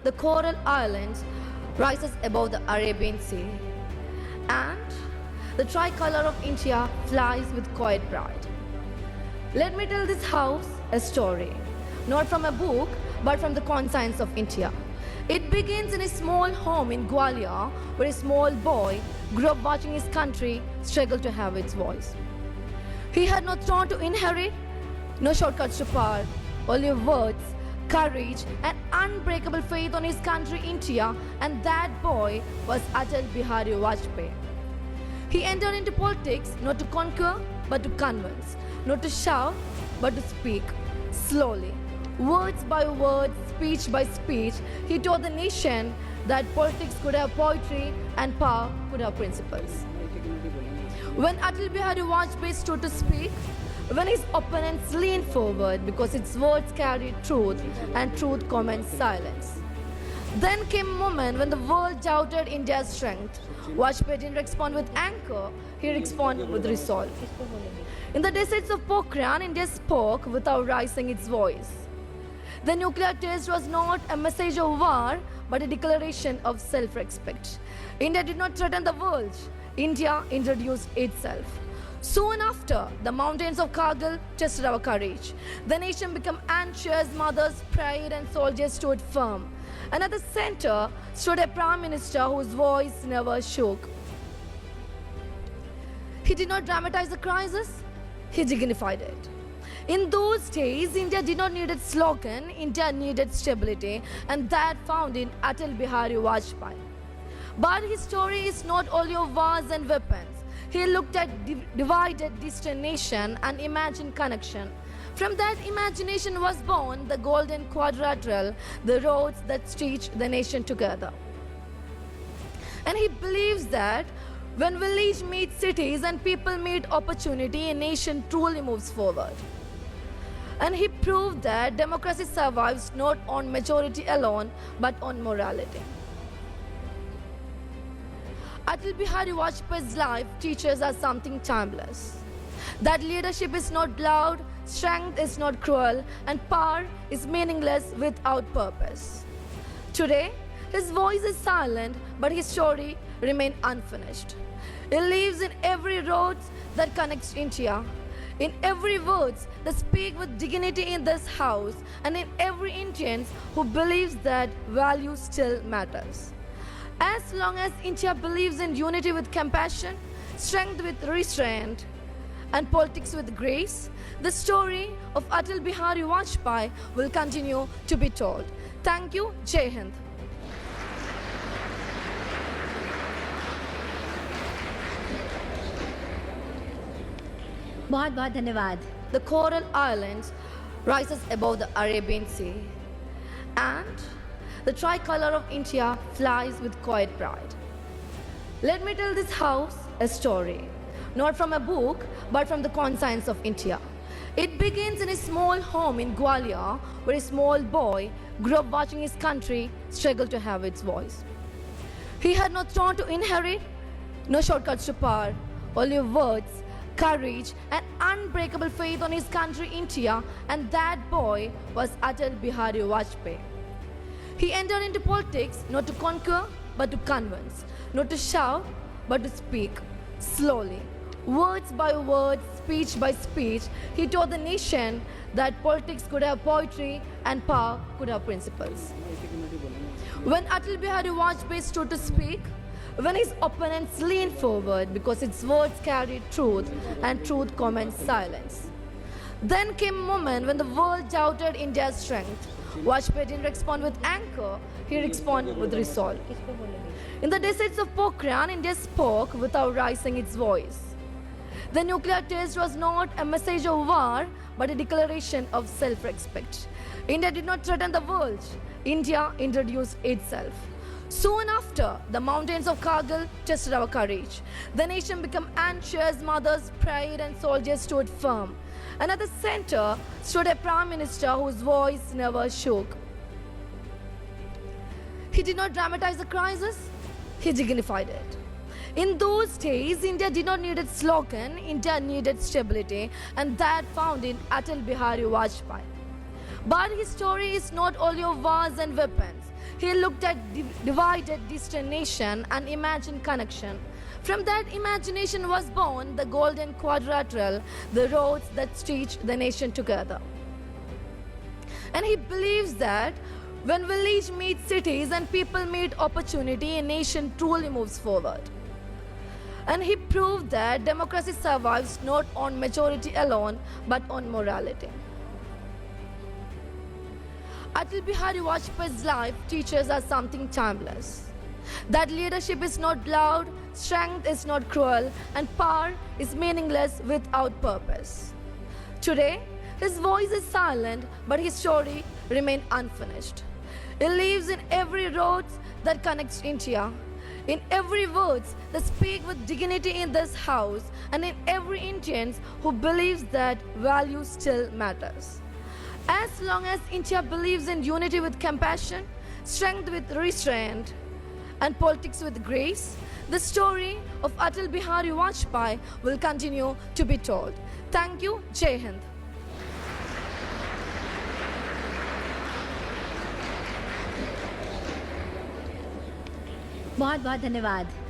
the Coral Islands rises above the Arabian Sea, and the tricolor of India flies with quiet pride. Let me tell this house a story, not from a book, but from the conscience of India. It begins in a small home in Gwalior, where a small boy grew up watching his country struggle to have its voice. He had no throne to inherit, no shortcuts to power, only words, courage, and unbreakable faith on his country, India, and that boy was Atal Bihari Vajpayee. He entered into politics not to conquer, but to convince, not to shout, but to speak, slowly. Words by words, speech by speech, he taught the nation that politics could have poetry and power could have principles. When Atal Bihari Vajpayee stood to speak, when his opponents leaned forward because its words carried truth and truth commands silence. Then came a moment when the world doubted India's strength. Vajpayee didn't respond with anger, he responded with resolve. In the deserts of Pokhran, India spoke without raising its voice. The nuclear test was not a message of war, but a declaration of self-respect. India did not threaten the world. India introduced itself. Soon after, the mountains of Kargil tested our courage. The nation became anxious, mothers prayed, and soldiers stood firm. And at the center stood a prime minister whose voice never shook. He did not dramatize the crisis, he dignified it. In those days, India did not need a slogan, India needed stability, and that found in Atal Bihari Vajpayee. But his story is not only of wars and weapons. He looked at divided destination and imagined connection. From that imagination was born the Golden Quadrilateral, the roads that stitch the nation together. And he believes that when village meets cities and people meet opportunity, a nation truly moves forward. And he proved that democracy survives not on majority alone, but on morality. Atal Bihari Vajpayee's life teaches us something timeless. That leadership is not loud, strength is not cruel, and power is meaningless without purpose. Today, his voice is silent, but his story remains unfinished. It lives in every road that connects India, in every words that speak with dignity in this house, and in every Indian who believes that value still matters. As long as India believes in unity with compassion, strength with restraint, and politics with grace, the story of Atal Bihari Vajpayee will continue to be told. Thank you. Jai Hind. बहुत बहुत धन्यवाद. The Coral Islands rises above the Arabian Sea, and the tricolor of India flies with quiet pride. Let me tell this house a story, not from a book, but from the conscience of India. It begins in a small home in Gwalior, where a small boy grew up watching his country struggle to have its voice. He had no throne to inherit, no shortcuts to power, only words, courage, and unbreakable faith on his country, India, and that boy was Atal Bihari Vajpayee. He entered into politics not to conquer, but to convince, not to shout, but to speak, slowly. Words by words, speech by speech, he taught the nation that politics could have poetry and power could have principles. When Atal Bihari Vajpayee stood to speak, when his opponents leaned forward because its words carried truth and truth commands silence. Then came a moment when the world doubted India's strength. Vajpayee didn't respond with anger, he responded with resolve. In the deserts of Pokhran, India spoke without raising its voice. The nuclear test was not a message of war, but a declaration of self-respect. India did not threaten the world. India introduced itself. Soon after, the mountains of Kargil tested our courage. The nation became anxious, mothers prayed, and soldiers stood firm. And at the center stood a prime minister whose voice never shook. He did not dramatize the crisis, he dignified it. In those days, India did not need a slogan, India needed stability, and that found in Atal Bihari Vajpayee. But his story is not only of wars and weapons. he looked at divided distant nation and imagined connection. From that imagination was born the golden quadrilateral, the roads that stitch the nation together. And he believes that when village meets cities and people meet opportunity, a nation truly moves forward. And he proved that democracy survives not on majority alone, but on morality. Atal Bihari Vajpayee's life teaches us something timeless. That leadership is not loud, strength is not cruel, and power is meaningless without purpose. Today, his voice is silent, but his story remains unfinished. He lives in every road that connects India, in every word that speak with dignity in this house, and in every Indian who believes that value still matters. As long as India believes in unity with compassion, strength with restraint, and politics with grace, the story of Atal Bihari Vajpayee will continue to be told. Thank you. Jai Hind. बहुत बहुत धन्यवाद।